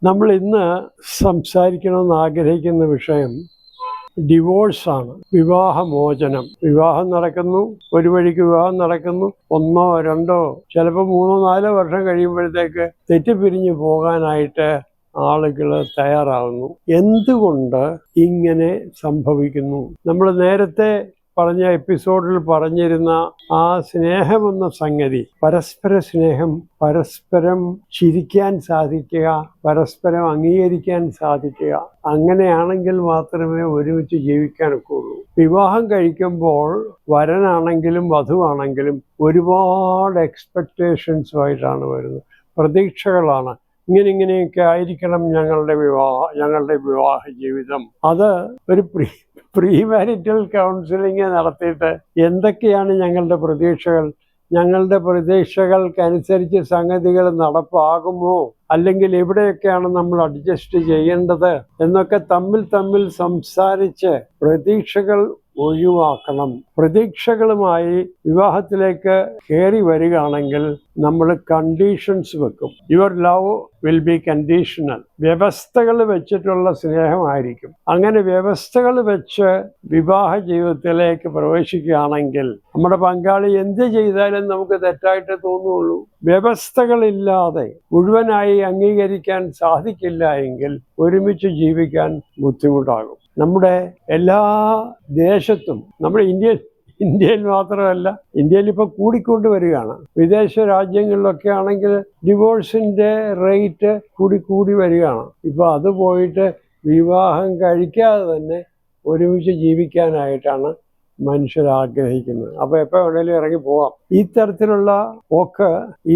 നമ്മൾ ഇന്ന് സംസാരിക്കണമെന്ന് ആഗ്രഹിക്കുന്ന വിഷയം ഡിവോഴ്സാണ്. വിവാഹമോചനം. വിവാഹം നടക്കുന്നു, ഒരു വഴിക്ക് വിവാഹം നടക്കുന്നു, 1 2 ചിലപ്പോൾ 3 4 വർഷം കഴിയുമ്പോഴത്തേക്ക് തെറ്റിപ്പിരിഞ്ഞു പോകാനായിട്ട് ആളുകൾ തയ്യാറാകുന്നു. എന്തുകൊണ്ട് ഇങ്ങനെ സംഭവിക്കുന്നു? നമ്മൾ നേരത്തെ പറഞ്ഞ എപ്പിസോഡിൽ പറഞ്ഞിരുന്ന ആ സ്നേഹമെന്ന സംഗതി, പരസ്പര സ്നേഹം, പരസ്പരം ചിരിക്കാൻ സാധിക്കുക, പരസ്പരം അംഗീകരിക്കാൻ സാധിക്കുക, അങ്ങനെയാണെങ്കിൽ മാത്രമേ ഒരുമിച്ച് ജീവിക്കാനൊക്കെയുള്ളൂ. വിവാഹം കഴിക്കുമ്പോൾ വരനാണെങ്കിലും വധുവാണെങ്കിലും ഒരുപാട് എക്സ്പെക്റ്റേഷൻസുമായിട്ടാണ് വരുന്നത്. പ്രതീക്ഷകളാണ്. ഇങ്ങനെയൊക്കെ ആയിരിക്കണം ഞങ്ങളുടെ വിവാഹ ജീവിതം. അത് ഒരു പ്രീ മാരിറ്റൽ കൗൺസിലിംഗ് നടത്തിയിട്ട് എന്തൊക്കെയാണ് ഞങ്ങളുടെ പ്രതീക്ഷകൾക്കനുസരിച്ച് സംഗതികൾ നടപ്പാകുമോ, അല്ലെങ്കിൽ എവിടെയൊക്കെയാണ് നമ്മൾ അഡ്ജസ്റ്റ് ചെയ്യേണ്ടത് എന്നൊക്കെ തമ്മിൽ സംസാരിച്ച് പ്രതീക്ഷകൾ ഒഴിവാക്കണം. പ്രതീക്ഷകളുമായി വിവാഹത്തിലേക്ക് കയറി വരികയാണെങ്കിൽ നമ്മൾ കണ്ടീഷൻസ് വെക്കും. Your love will be conditional. വ്യവസ്ഥകൾ വെച്ചിട്ടുള്ള സ്നേഹമായിരിക്കും. അങ്ങനെ വ്യവസ്ഥകൾ വെച്ച് വിവാഹ ജീവിതത്തിലേക്ക് പ്രവേശിക്കുകയാണെങ്കിൽ നമ്മുടെ പങ്കാളി എന്ത് ചെയ്താലും നമുക്ക് തെറ്റായിട്ട് തോന്നുള്ളൂ. വ്യവസ്ഥകളില്ലാതെ മുഴുവനായി അംഗീകരിക്കാൻ സാധിക്കില്ല എങ്കിൽ ഒരുമിച്ച് ജീവിക്കാൻ ബുദ്ധിമുട്ടാകും. നമ്മുടെ എല്ലാ ദേശത്തും, നമ്മുടെ ഇന്ത്യയിൽ മാത്രമല്ല, ഇന്ത്യയിൽ ഇപ്പോൾ കൂടിക്കൊണ്ട് വരികയാണ്. വിദേശ രാജ്യങ്ങളിലൊക്കെ ആണെങ്കിൽ ഡിവോഴ്സിന്റെ റേറ്റ് കൂടി വരികയാണ്. ഇപ്പോൾ അത് പോയിട്ട് വിവാഹം കഴിക്കാതെ തന്നെ ഒരുമിച്ച് ജീവിക്കാനായിട്ടാണ് മനുഷ്യർ ആഗ്രഹിക്കുന്നത്. അപ്പോൾ എപ്പോൾ വേണേലും ഇറങ്ങി പോവാം. ഈ തരത്തിലുള്ള പോക്ക്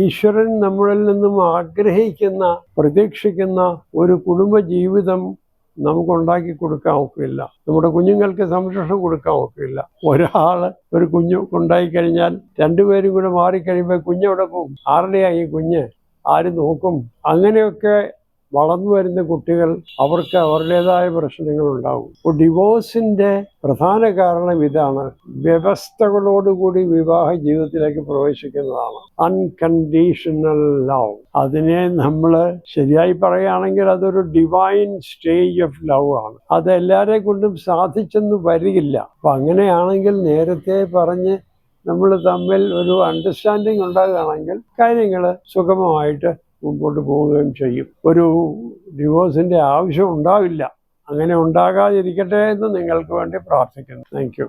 ഈശ്വരൻ നമ്മളിൽ നിന്നും ആഗ്രഹിക്കുന്ന, പ്രതീക്ഷിക്കുന്ന ഒരു കുടുംബ ജീവിതം നമുക്കുണ്ടാക്കി കൊടുക്കാൻ ഒക്കില്ല. നമ്മുടെ കുഞ്ഞുങ്ങൾക്ക് സംരക്ഷണം കൊടുക്കാൻ ഒക്കില്ല. ഒരു കുഞ്ഞ് ഉണ്ടായി കഴിഞ്ഞാൽ 2 പേരും കൂടെ മാറിക്കഴിയുമ്പോൾ കുഞ്ഞെവിടെ പോകും? ആരുടെയായി കുഞ്ഞ്? ആര് നോക്കും? അങ്ങനെയൊക്കെ വളർന്നു വരുന്ന കുട്ടികൾ, അവർക്ക് അവരുടേതായ പ്രശ്നങ്ങൾ ഉണ്ടാകും. അപ്പോൾ ഡിവോഴ്സിന്റെ പ്രധാന കാരണം ഇതാണ്. വ്യവസ്ഥകളോടുകൂടി വിവാഹ ജീവിതത്തിലേക്ക് പ്രവേശിക്കുന്നതാണ് അൺകണ്ടീഷണൽ ലവ്. അതിനെ നമ്മൾ ശരിയായി പറയുകയാണെങ്കിൽ അതൊരു ഡിവൈൻ സ്റ്റേജ് ഓഫ് ലവ് ആണ്. അത് എല്ലാവരെ കൊണ്ടും സാധിച്ചെന്ന് വരികില്ല. അപ്പം അങ്ങനെയാണെങ്കിൽ നേരത്തെ പറഞ്ഞ് നമ്മൾ തമ്മിൽ ഒരു അണ്ടർസ്റ്റാൻഡിങ് ഉണ്ടാകുകയാണെങ്കിൽ കാര്യങ്ങൾ സുഗമമായിട്ട് മുമ്പോട്ട് പോവുകയും ചെയ്യും. ഒരു ഡിവോഴ്സിന്റെ ആവശ്യം ഉണ്ടാവില്ല. അങ്ങനെ ഉണ്ടാകാതിരിക്കട്ടെ എന്ന് നിങ്ങൾക്ക് വേണ്ടി പ്രാർത്ഥിക്കുന്നു. Thank you.